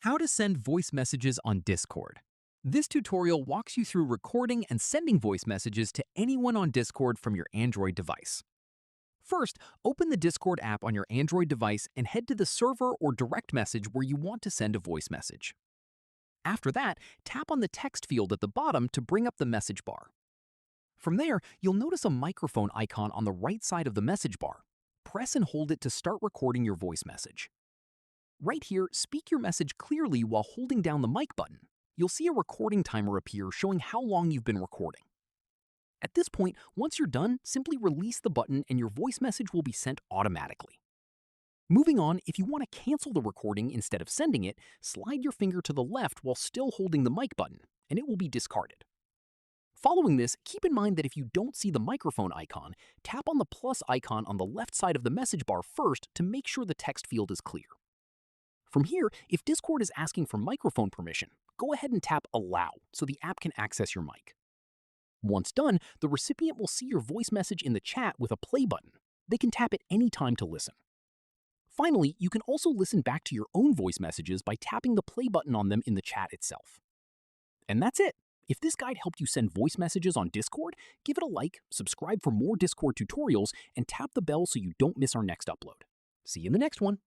How to send voice messages on Discord. This tutorial walks you through recording and sending voice messages to anyone on Discord from your Android device. First, open the Discord app on your Android device and head to the server or direct message where you want to send a voice message. After that, tap on the text field at the bottom to bring up the message bar. From there, you'll notice a microphone icon on the right side of the message bar. Press and hold it to start recording your voice message. Right here, speak your message clearly while holding down the mic button. You'll see a recording timer appear showing how long you've been recording. At this point, once you're done, simply release the button and your voice message will be sent automatically. Moving on, if you want to cancel the recording instead of sending it, slide your finger to the left while still holding the mic button, and it will be discarded. Following this, keep in mind that if you don't see the microphone icon, tap on the plus icon on the left side of the message bar first to make sure the text field is clear. From here, if Discord is asking for microphone permission, go ahead and tap Allow so the app can access your mic. Once done, the recipient will see your voice message in the chat with a play button. They can tap it any time to listen. Finally, you can also listen back to your own voice messages by tapping the play button on them in the chat itself. And that's it. If this guide helped you send voice messages on Discord, give it a like, subscribe for more Discord tutorials, and tap the bell so you don't miss our next upload. See you in the next one.